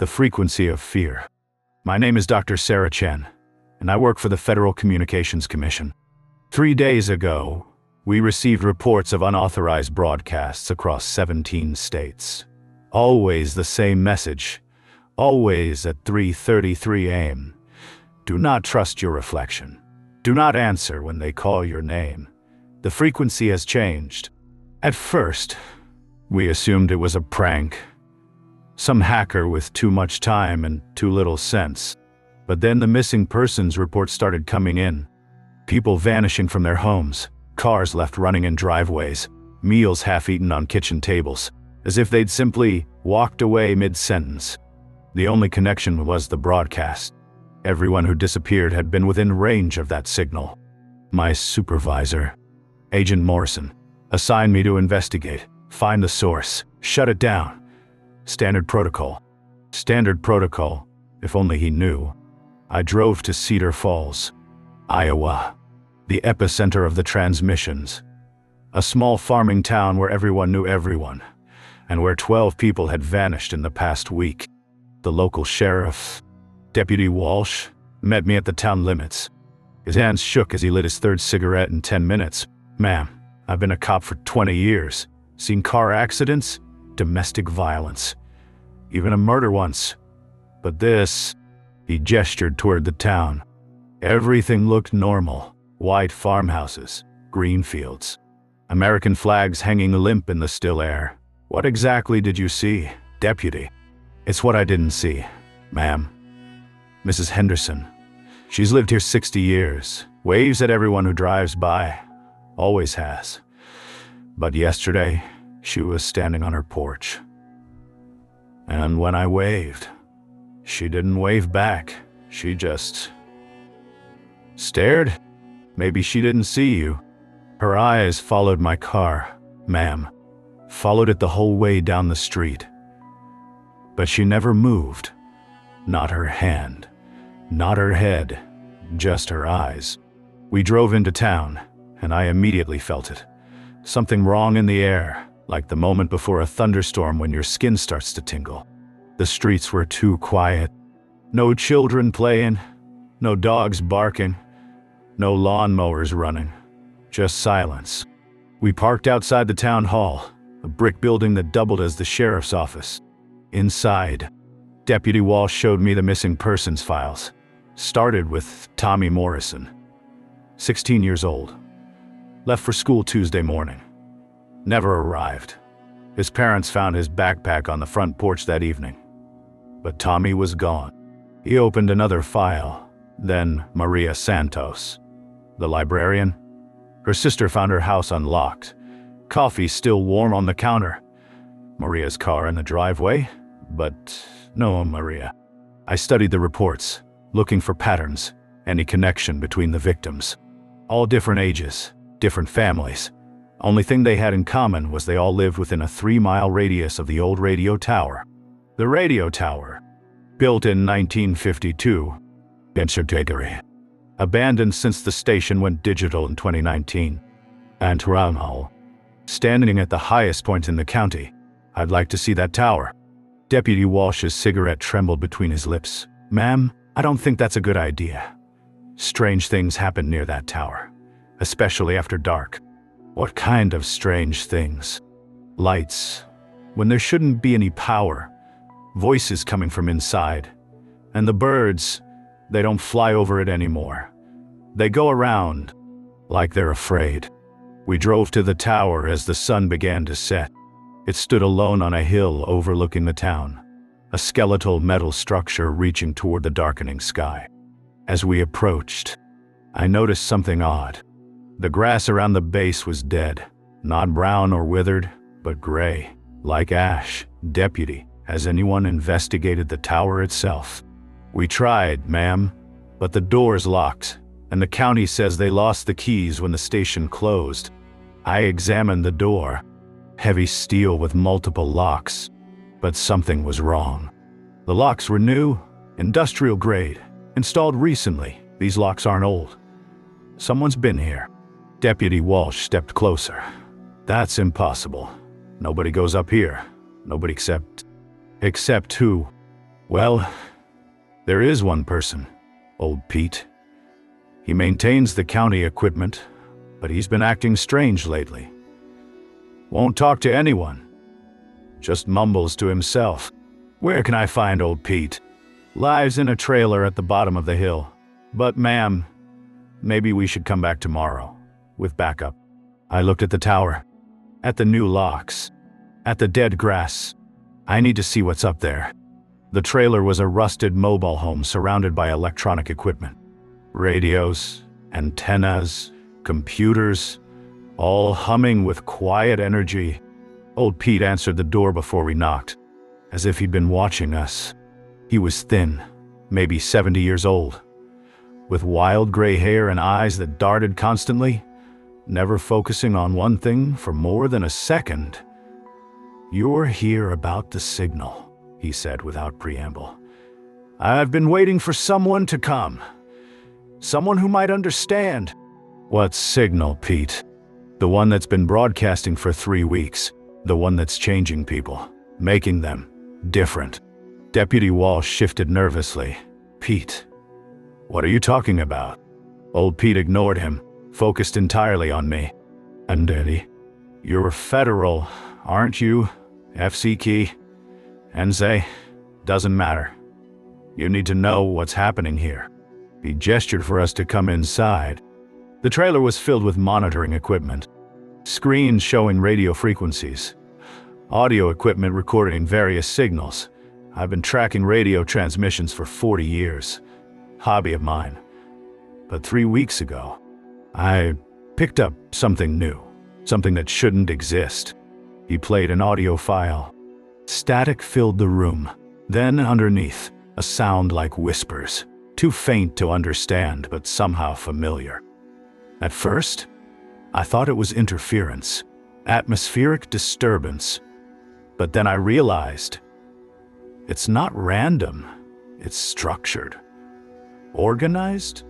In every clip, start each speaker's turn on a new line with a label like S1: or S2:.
S1: The frequency of fear. My name is Dr. Sarah Chen, and I work for the Federal Communications Commission. 3 days ago, we received reports of unauthorized broadcasts across 17 states. Always the same message, always at 3:33 a.m. Do not trust your reflection. Do not answer when they call your name. The frequency has changed. At first, we assumed it was a prank. Some hacker with too much time and too little sense. But then the missing persons reports started coming in. People vanishing from their homes, cars left running in driveways, meals half-eaten on kitchen tables, as if they'd simply walked away mid-sentence. The only connection was the broadcast. Everyone who disappeared had been within range of that signal. My supervisor, Agent Morrison, assigned me to investigate, find the source, shut it down. Standard protocol. Standard protocol, if only he knew. I drove to Cedar Falls, Iowa, the epicenter of the transmissions. A small farming town where everyone knew everyone, and where 12 people had vanished in the past week. The local sheriff, Deputy Walsh, met me at the town limits. His hands shook as he lit his third cigarette in 10 minutes. Ma'am, I've been a cop for 20 years. Seen car accidents, domestic violence, even a murder once. But this, he gestured toward the town. Everything looked normal. White farmhouses, green fields, American flags hanging limp in the still air. What exactly did you see, Deputy? It's what I didn't see, ma'am. Mrs. Henderson. She's lived here 60 years. Waves at everyone who drives by. Always has. But yesterday, she was standing on her porch. And when I waved, she didn't wave back. She just stared. Maybe she didn't see you. Her eyes followed my car, ma'am. Followed it the whole way down the street. But she never moved. Not her hand. Not her head. Just her eyes. We drove into town, and I immediately felt it. Something wrong in the air, like the moment before a thunderstorm when your skin starts to tingle. The streets were too quiet. No children playing, no dogs barking, no lawnmowers running. Just silence. We parked outside the town hall, a brick building that doubled as the sheriff's office. Inside, Deputy Walsh showed me the missing persons files. Started with Tommy Morrison, 16 years old. Left for school Tuesday morning. Never arrived. His parents found his backpack on the front porch that evening. But Tommy was gone. He opened another file. Then Maria Santos, the librarian. Her sister found her house unlocked. Coffee still warm on the counter. Maria's car in the driveway, but no Maria. I studied the reports, looking for patterns, any connection between the victims. All different ages, different families. Only thing they had in common was they all lived within a 3-mile radius of the old radio tower. The radio tower, built in 1952, abandoned since the station went digital in 2019. And Toronto, standing at the highest point in the county. I'd like to see that tower. Deputy Walsh's cigarette trembled between his lips. Ma'am, I don't think that's a good idea. Strange things happen near that tower, especially after dark. What kind of strange things? Lights, when there shouldn't be any power. Voices coming from inside. And the birds, they don't fly over it anymore. They go around, like they're afraid. We drove to the tower as the sun began to set. It stood alone on a hill overlooking the town, a skeletal metal structure reaching toward the darkening sky. As we approached, I noticed something odd. The grass around the base was dead, not brown or withered, but gray, like ash. Deputy, has anyone investigated the tower itself? We tried, ma'am, but the door's locked, and the county says they lost the keys when the station closed. I examined the door, heavy steel with multiple locks, but something was wrong. The locks were new, industrial grade, installed recently. These locks aren't old. Someone's been here. Deputy Walsh stepped closer. That's impossible. Nobody goes up here. Nobody except who? Well, there is one person, old Pete. He maintains the county equipment, but he's been acting strange lately. Won't talk to anyone. Just mumbles to himself. Where can I find old Pete? Lives in a trailer at the bottom of the hill. But ma'am, maybe we should come back tomorrow, with backup. I looked at the tower, at the new locks, at the dead grass. I need to see what's up there. The trailer was a rusted mobile home surrounded by electronic equipment. Radios, antennas, computers, all humming with quiet energy. Old Pete answered the door before we knocked, as if he'd been watching us. He was thin, maybe 70 years old, with wild gray hair and eyes that darted constantly, never focusing on one thing for more than a second. "You're here about the signal," he said without preamble. "I've been waiting for someone to come. Someone who might understand." "What signal, Pete?" "The one that's been broadcasting for 3 weeks. The one that's changing people, making them different." Deputy Walsh shifted nervously. "Pete, what are you talking about?" Old Pete ignored him, focused entirely on me. "And Eddie, you're federal, aren't you? FC key? NSA? Doesn't matter. You need to know what's happening here." He gestured for us to come inside. The trailer was filled with monitoring equipment. Screens showing radio frequencies. Audio equipment recording various signals. I've been tracking radio transmissions for 40 years. Hobby of mine. But 3 weeks ago, I picked up something new. Something that shouldn't exist. He played an audio file. Static filled the room. Then underneath, a sound like whispers. Too faint to understand, but somehow familiar. At first, I thought it was interference. Atmospheric disturbance. But then I realized it's not random. It's structured. Organized?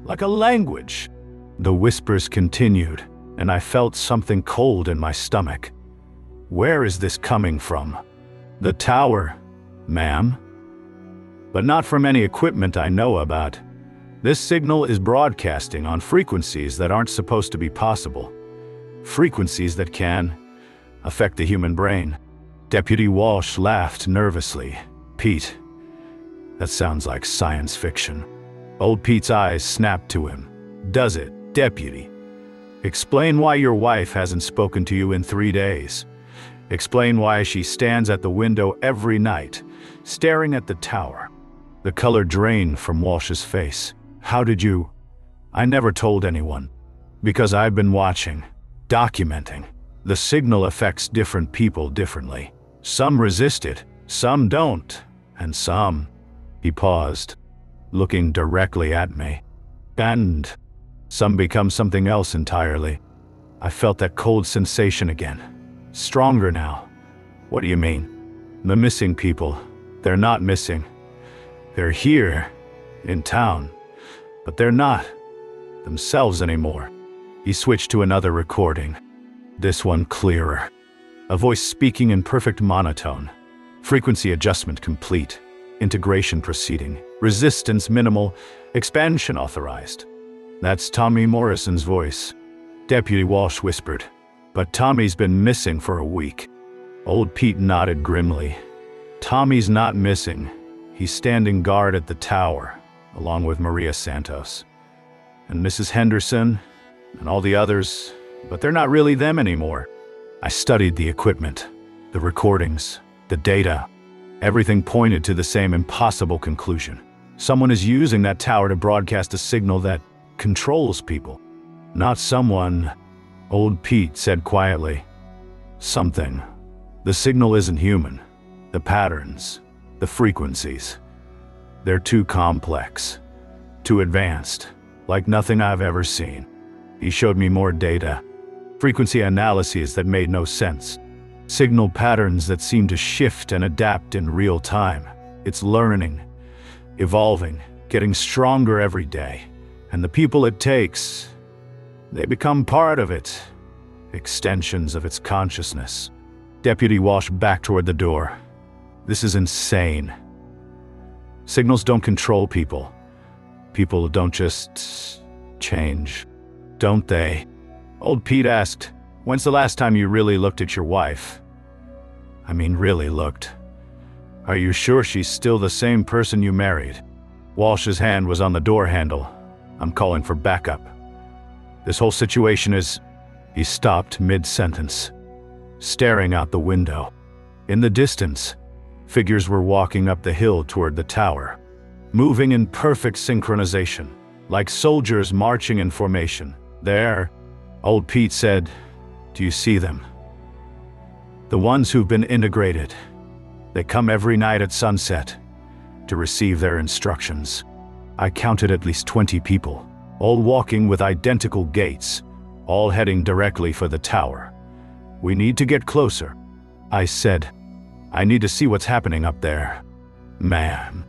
S1: Like a language. The whispers continued, and I felt something cold in my stomach. Where is this coming from? The tower, ma'am. But not from any equipment I know about. This signal is broadcasting on frequencies that aren't supposed to be possible. Frequencies that can affect the human brain. Deputy Walsh laughed nervously. "Pete, that sounds like science fiction." Old Pete's eyes snapped to him. "Does it, Deputy? Explain why your wife hasn't spoken to you in 3 days. Explain why she stands at the window every night, staring at the tower." The color drained from Walsh's face. "How did you?" "I never told anyone. Because I've been watching, documenting. The signal affects different people differently. Some resist it, some don't, and some..." He paused, looking directly at me. "And some become something else entirely." I felt that cold sensation again. Stronger now. "What do you mean?" "The missing people. They're not missing. They're here, in town, but they're not themselves anymore." He switched to another recording. This one clearer. A voice speaking in perfect monotone. Frequency adjustment complete. Integration proceeding. Resistance minimal. Expansion authorized. "That's Tommy Morrison's voice." Deputy Walsh whispered. "But Tommy's been missing for a week." Old Pete nodded grimly. "Tommy's not missing. He's standing guard at the tower, along with Maria Santos. And Mrs. Henderson, and all the others, but they're not really them anymore." I studied the equipment, the recordings, the data. Everything pointed to the same impossible conclusion. Someone is using that tower to broadcast a signal that controls people. "Not someone," Old Pete said quietly. "Something. The signal isn't human. The patterns, the frequencies. They're too complex, too advanced, like nothing I've ever seen." He showed me more data. Frequency analyses that made no sense. Signal patterns that seem to shift and adapt in real time. It's learning, evolving, getting stronger every day. And the people it takes, they become part of it. Extensions of its consciousness. Deputy Walsh backed toward the door. "This is insane. Signals don't control people. People don't just change, don't they? Old Pete asked, "When's the last time you really looked at your wife? I mean, really looked. Are you sure she's still the same person you married?" Walsh's hand was on the door handle. "I'm calling for backup. This whole situation is..." He stopped mid-sentence, staring out the window. In the distance, figures were walking up the hill toward the tower, moving in perfect synchronization, like soldiers marching in formation. "There," Old Pete said. "Do you see them? The ones who've been integrated. They come every night at sunset to receive their instructions." I counted at least 20 people, all walking with identical gaits, all heading directly for the tower. "We need to get closer," I said. "I need to see what's happening up there." "Ma'am,"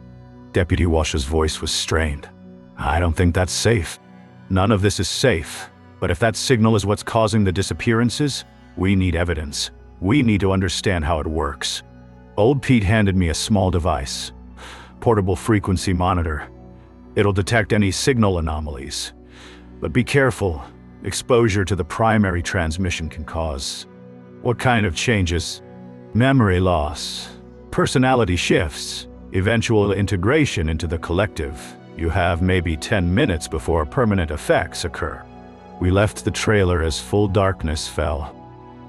S1: Deputy Walsh's voice was strained. "I don't think that's safe. None of this is safe. But if that signal is what's causing the disappearances, we need evidence. We need to understand how it works." Old Pete handed me a small device. Portable frequency monitor. It'll detect any signal anomalies. But be careful. Exposure to the primary transmission can cause... What kind of changes? Memory loss, personality shifts, eventual integration into the collective. You have maybe 10 minutes before permanent effects occur. We left the trailer as full darkness fell.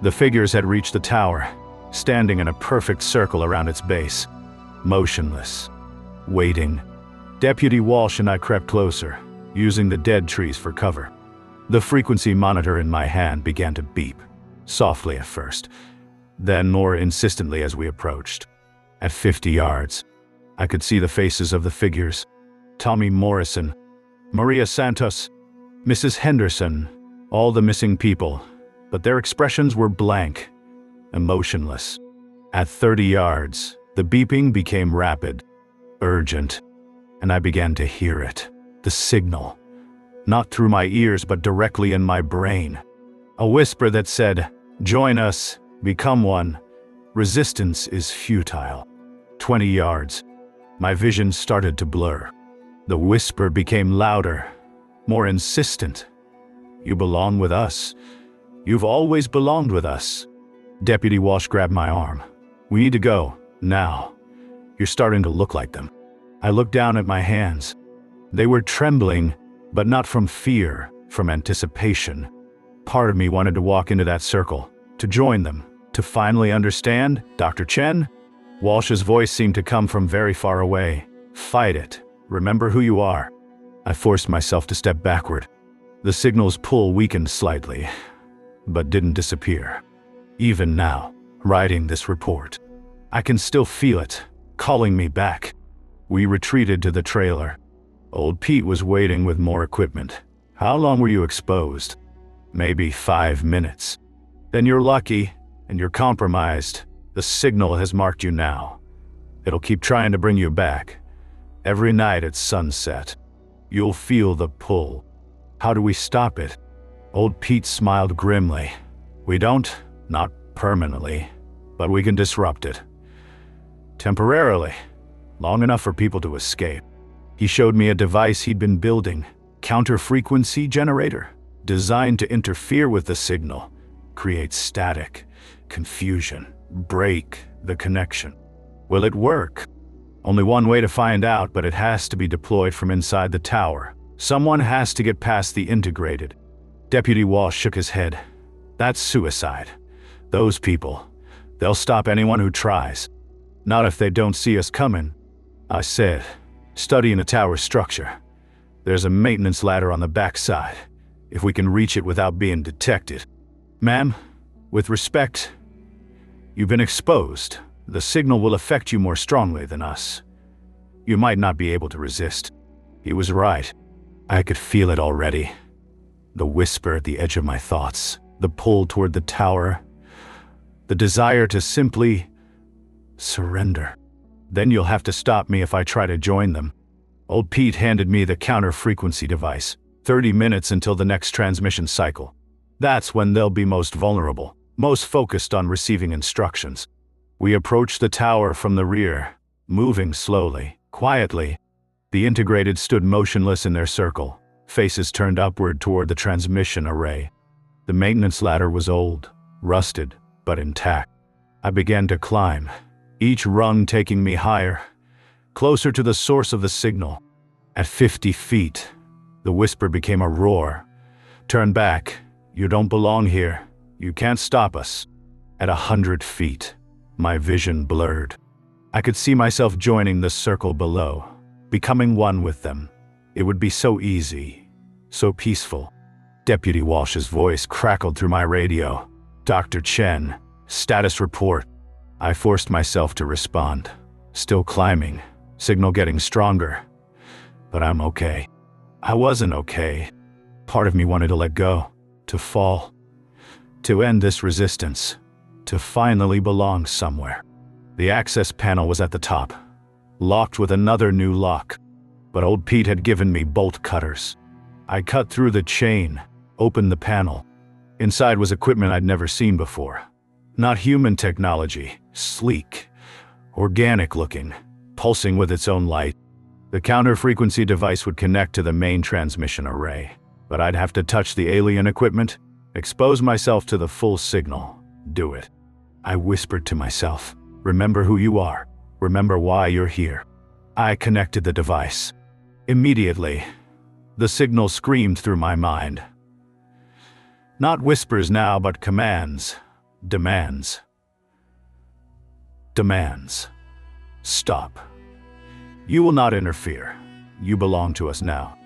S1: The figures had reached the tower, standing in a perfect circle around its base, motionless, waiting. Deputy Walsh and I crept closer, using the dead trees for cover. The frequency monitor in my hand began to beep, softly at first, then more insistently as we approached. At 50 yards, I could see the faces of the figures. Tommy Morrison, Maria Santos, Mrs. Henderson, all the missing people, but their expressions were blank, emotionless. At 30 yards, the beeping became rapid, urgent, and I began to hear it, the signal, not through my ears but directly in my brain. A whisper that said, "Join us, become one. Resistance is futile." 20 yards, my vision started to blur. The whisper became louder, more insistent. "You belong with us. You've always belonged with us." Deputy Walsh grabbed my arm. "We need to go, now. You're starting to look like them." I looked down at my hands. They were trembling, but not from fear, from anticipation. Part of me wanted to walk into that circle, to join them, to finally understand. "Dr. Chen?" Walsh's voice seemed to come from very far away. "Fight it. Remember who you are." I forced myself to step backward. The signal's pull weakened slightly, but didn't disappear. Even now, writing this report, I can still feel it, calling me back. We retreated to the trailer. Old Pete was waiting with more equipment. "How long were you exposed?" "Maybe 5 minutes." "Then you're lucky, and you're compromised. The signal has marked you now. It'll keep trying to bring you back. Every night at sunset. You'll feel the pull. How do we stop it?" Old Pete smiled grimly. "We don't, not permanently, but we can disrupt it. Temporarily, long enough for people to escape." He showed me a device he'd been building, counter-frequency generator, designed to interfere with the signal, create static, confusion, break the connection. Will it work? Only one way to find out, but it has to be deployed from inside the tower. Someone has to get past the integrated. Deputy Walsh shook his head. "That's suicide. Those people, they'll stop anyone who tries. Not if they don't see us coming." I said, "Studying the tower's structure. There's a maintenance ladder on the backside, if we can reach it without being detected." "Ma'am, with respect, you've been exposed. The signal will affect you more strongly than us. You might not be able to resist." He was right. I could feel it already. The whisper at the edge of my thoughts, the pull toward the tower, the desire to simply surrender. "Then you'll have to stop me if I try to join them." Old Pete handed me the counter-frequency device. 30 minutes until the next transmission cycle. That's when they'll be most vulnerable, most focused on receiving instructions. We approached the tower from the rear, moving slowly, Quietly, the integrated stood motionless in their circle, faces turned upward toward the transmission array. The maintenance ladder was old, rusted, but intact. I began to climb, each rung taking me higher, closer to the source of the signal. At 50 feet, the whisper became a roar. "Turn back. You don't belong here. You can't stop us." At 100 feet, my vision blurred. I could see myself joining the circle below, becoming one with them. It would be so easy, so peaceful. Deputy Walsh's voice crackled through my radio. "Dr. Chen, status report." I forced myself to respond. Still climbing, signal getting stronger. But I'm okay. I wasn't okay. Part of me wanted to let go, to fall, to end this resistance, to finally belong somewhere. The access panel was at the top, locked with another new lock. But old Pete had given me bolt cutters. I cut through the chain, opened the panel. Inside was equipment I'd never seen before. Not human technology, sleek, organic looking, pulsing with its own light. The counter-frequency device would connect to the main transmission array, but I'd have to touch the alien equipment, expose myself to the full signal, do it. I whispered to myself, "Remember who you are. Remember why you're here." I connected the device. Immediately, the signal screamed through my mind. Not whispers now, but commands, demands. Demands. Stop. You will not interfere. You belong to us now.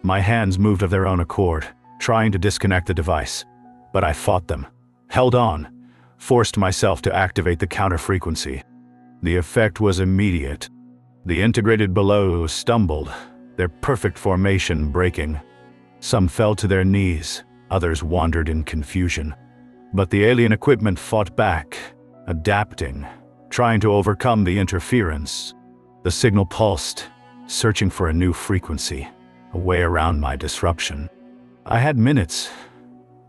S1: My hands moved of their own accord, trying to disconnect the device. But I fought them, held on, forced myself to activate the counter-frequency. The effect was immediate. The integrated below stumbled, their perfect formation breaking. Some fell to their knees, others wandered in confusion. But the alien equipment fought back, adapting, trying to overcome the interference. The signal pulsed, searching for a new frequency, a way around my disruption. I had minutes,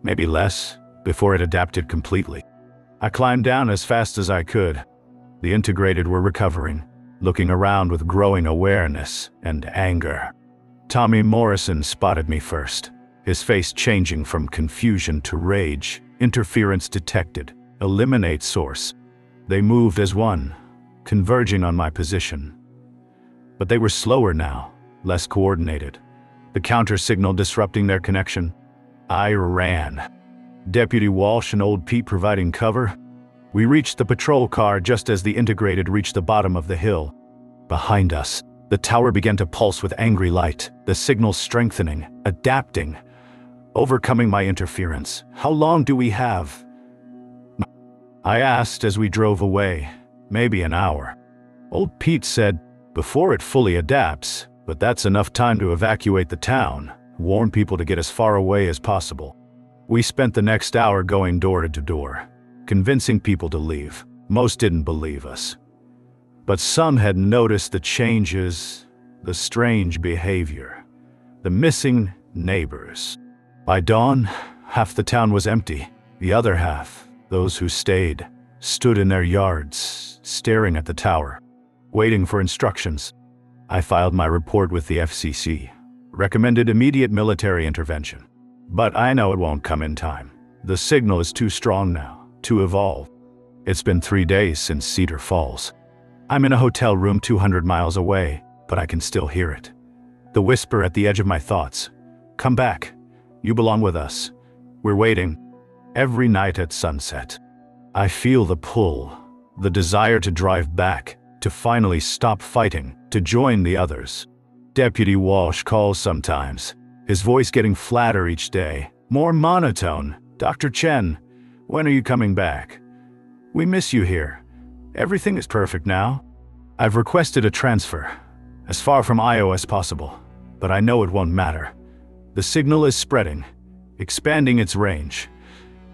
S1: maybe less, before it adapted completely. I climbed down as fast as I could. The integrated were recovering, looking around with growing awareness and anger. Tommy Morrison spotted me first, his face changing from confusion to rage. Interference detected. Eliminate source. They moved as one, converging on my position. But they were slower now, less coordinated. The counter signal disrupting their connection. I ran. Deputy Walsh and old Pete providing cover. We reached the patrol car just as the integrated reached the bottom of the hill. Behind us, the tower began to pulse with angry light, the signal strengthening, adapting, overcoming my interference. "How long do we have?" I asked as we drove away. "Maybe an hour." Old Pete said, "Before it fully adapts, but that's enough time to evacuate the town, warn people to get as far away as possible." We spent the next hour going door to door, convincing people to leave. Most didn't believe us. But some had noticed the changes, the strange behavior, the missing neighbors. By dawn, half the town was empty. The other half, those who stayed, stood in their yards, staring at the tower, waiting for instructions. I filed my report with the FCC, recommended immediate military intervention. But I know it won't come in time. The signal is too strong now, too evolved. It's been 3 days since Cedar Falls. I'm in a hotel room 200 miles away, but I can still hear it. The whisper at the edge of my thoughts. "Come back. You belong with us. We're waiting." Every night at sunset, I feel the pull, the desire to drive back, to finally stop fighting, to join the others. Deputy Walsh calls sometimes, his voice getting flatter each day, more monotone. "Dr. Chen, when are you coming back? We miss you here. Everything is perfect now." I've requested a transfer, as far from Io as possible, but I know it won't matter. The signal is spreading, expanding its range,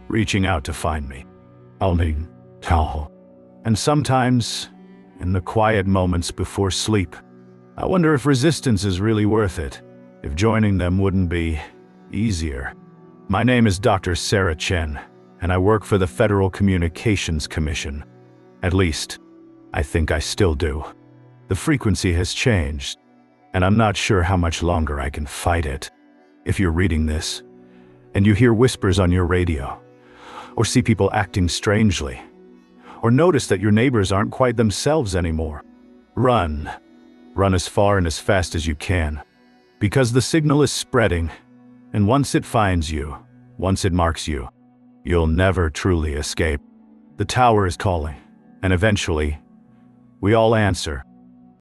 S1: reaching out to find me. I'll need help. And sometimes, in the quiet moments before sleep, I wonder if resistance is really worth it, if joining them wouldn't be easier. My name is Dr. Sarah Chen, and I work for the Federal Communications Commission. At least, I think I still do. The frequency has changed, and I'm not sure how much longer I can fight it. If you're reading this, and you hear whispers on your radio, or see people acting strangely, or notice that your neighbors aren't quite themselves anymore, run. Run as far and as fast as you can, because the signal is spreading, and once it finds you, once it marks you, you'll never truly escape. The tower is calling, and eventually, we all answer.